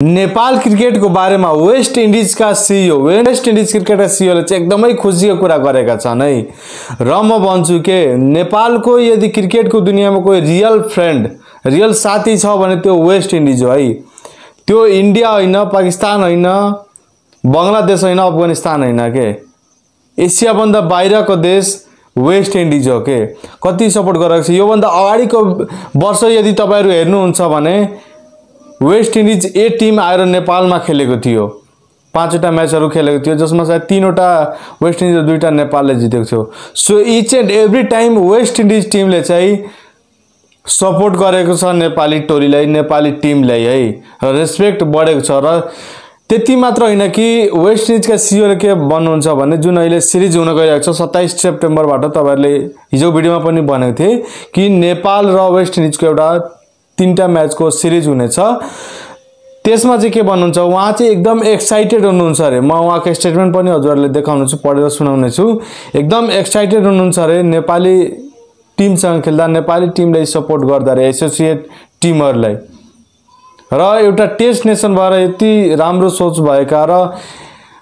Nepal cricket को बारे में वेस्ट इंडीज का सीईओ वेस्ट इंडीज क्रिकेट का सीईओ ले एकदमै खुशी को कुरा गरेका छन् है र म भन्छु के नेपाल को यदि क्रिकेट को दुनिया में कोई रियल फ्रेंड रियल साथी छ भने त्यो वेस्ट इंडीज हो है। त्यो इंडिया हैन, पाकिस्तान हैन, बंगलादेश हैन, अफगानिस्तान हैन के, एशिया भन्दा बाहिरको देश वेस्ट इंडीज हो के। कति सपोर्ट गरेको छ। यो भन्दा अगाडिको वर्ष यदि तपाईहरु हेर्नुहुन्छ भने वेस्ट इंडीज ए टीम आएर नेपालमा खेलेको थियो। 5 वटा म्याचहरु खेलेको थियो जसमा सायद 3 वटा वेस्ट इंडीज र 2 वटा नेपालले जितेको थियो। So each and every time West Indies टीमले चाहिँ सपोर्ट गरेको छ नेपाली टोलीलाई, नेपाली टीमलाई है, र रेस्पेक्ट बढेको छ। र त्यति मात्र हैन कि वेस्ट इंडीज का सीईओ ले के भन्नुहुन्छ भने जुन अहिले सिरिज हुन गइरहेको छ 27 सेप्टेम्बरबाट तपाईहरुले हिजो भिडियोमा पनि भनेको थिए कि नेपाल र वेस्ट इंडीज को एउटा 3टा मैच को सीरीज हुनेछ। त्यसमा चाहिँ के भन्नुहुन्छ उहाँ चाहिँ एकदम एक्साइटेड हुनुहुन्छ रे। म उहाँको स्टेटमेन्ट पनि हजुरहरुले देखाउनेछु, पढेर सुनाउने छु। एकदम एक्साइटेड हुनुहुन्छ रे नेपाली टिमसँग खेल्दा, नेपाली टिमलाई सपोर्ट गर्दा रे, एसोसिएट टिमहरुलाई। र एउटा टेस्ट नेसन भएर यति राम्रो सोच भएका र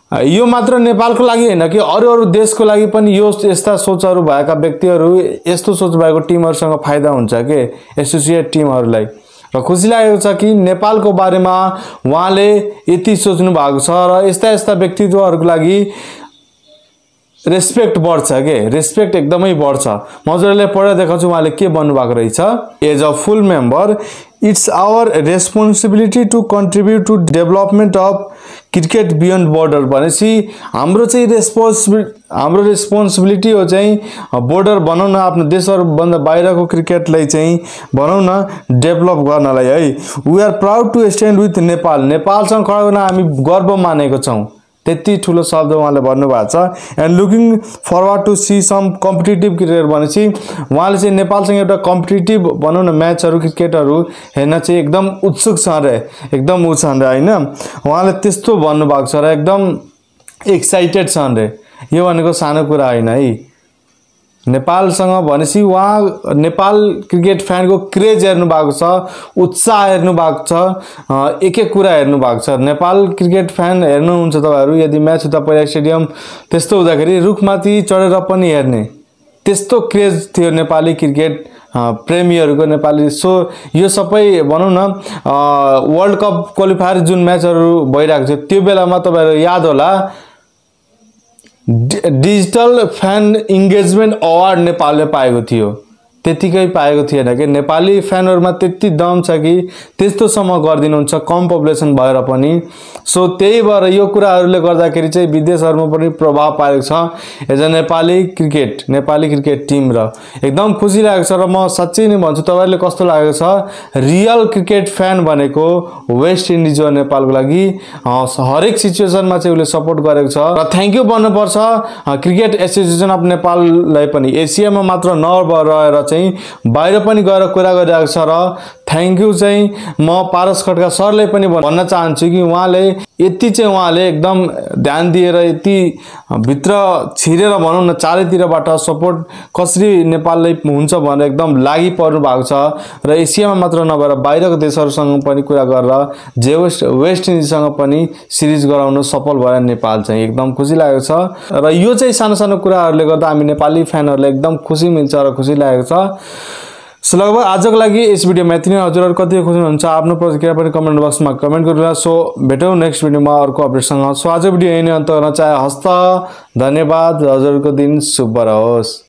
यो मात्र नेपालको लागि हैन कि अरु देशको लागि पनि यो यस्ता सोचहरु भएका व्यक्तिहरु, यस्तो सोच भएको टिमहरुसँग फाइदा हुन्छ के एसोसिएट टिमहरुलाई। र खुशी लागेको छ कि नेपालको बारेमा उहाँले यति सोच्नु भएको छ र यस्ता यस्ता व्यक्तित्वहरुको लागि रेस्पेक्ट बढ्छ के, रेस्पेक्ट एकदमै बढ्छ। म हजुरहरुले पढेर देखाउँछु उहाँले के भन्नु भएको रहेछ। As a full member it's our responsibility to contribute to development of cricket beyond border भनेपछि हाम्रो चाहिँ रेस्पोन्सिबिलिटी हो चाहिँ बोर्डर बनाउन, आफ्नो देशहरु भन्दा बाहिरको क्रिकेटलाई चाहिँ बनाउन, डेभलप गर्नलाई है। We are proud to stand with Nepal, नेपालसँग खडा हुन हामी गर्व मानेको छौं। त्यति ठुलो शब्द उहाँले भन्नु भएको छ। And looking forward to see some competitive cricket भनेपछि उहाँले चाहिँ नेपालसँग एउटा कम्पिटिटिभ भनौं न म्याचहरु, क्रिकेटहरु हेर्न चाहिँ एकदम उत्सुक छ रे, एकदम उछन् रे हैन। उहाँले त्यस्तो भन्नु भएको छ र एकदम एक्साइटेड छन् रे। यो भनेको सानो कुरा हैन है। नेपालसँग भनेसी उहाँ नेपाल क्रिकेट फ्यान को क्रेज हेर्नु भएको छ, उत्साह हेर्नु भएको छ, एक एक कुरा हेर्नु भएको छ। नेपाल क्रिकेट फ्यान हेर्नुहुन्छ तपाईहरु, यदि म्याच हुँदा पहिला स्टेडियम त्यस्तो हुँदाखेरि रुखमाथि चढेर पनि हेर्ने त्यस्तो क्रेज थियो नेपाली क्रिकेट प्रेमीहरुको नेपाली। सो यो सबै भनौं न वर्ल्ड कप क्वालिफायर जुन म्याचहरु भइरहेको थियो त्यो बेलामा तपाईहरु याद होला डिजिटल फ्यान इंगेजमेंट अवार्ड नेपालले पाएको थियो। त्यतिकै पाएको थिएन के। नेपाली फ्यानहरुमा त्यति दम छ कि त्यस्तोसम्म गर्दिनुहुन्छ कम पपुलेसन भएर पनि। सो त्यही भएर यो कुराहरुले गर्दाखेरि चाहिँ विदेशहरुमा पनि प्रभाव पारेको छ as a Nepali cricket team. र एकदम खुशी लागेको छ। र म सच्चै नै भन्छु तपाईहरुले कस्तो लागेको छ। रियल क्रिकेट फ्यान भनेको वेस्ट इन्डिज हो नेपालको लागि। हरेक सिचुएसनमा चाहिँ उले सपोर्ट गरेको छ र थ्यांक यू भन्नुपर्छ क्रिकेट एसोसिएसन अफ नेपाललाई पनि। एसियामा मात्र नरहेर चाहिँ बाहिर पनि गएर कुरा गरिरहेको छ। र थ्यांक यू चाहिँ म पारस खड्का सरले पनि भन्न चाहन्छु कि उहाँले यति चाहिँ उहाँले एकदम ध्यान दिएर यति भित्र छिरेर भनौं न चारैतिरबाट सपोर्ट कसरी नेपाललाई हुन्छ भनेर एकदम लागि पर्नु भएको छ। र एसियामा मात्र नभएर बाहिरको देशहरुसँग पनि कुरा गरेर वेस्ट इन्डिजसँग पनि सिरिज गराउन सफल भयो नेपाल चाहिँ। एकदम खुशी लागेको छ। र यो चाहिँ सानो सानो कुराहरुले गर्दा हामी नेपाली फ्यानहरुले एकदम खुशी मिल्छ र खुशी लागेको छ। सो लगभग आजको लागि यस भिडियोमा यति नै। हजुरहरु कति खुसी हुनुहुन्छ आफ्नो प्रतिक्रिया पनि कमेन्ट बक्समा कमेन्ट गर्नुहोला। सो भेटौं नेक्स्ट भिडियोमा अर्को अपडेटसँग। सो आज भिडियो यही नै अन्त गर्न चाहे। हस्त धन्यवाद। हजुरहरुको दिन शुभ रहोस्।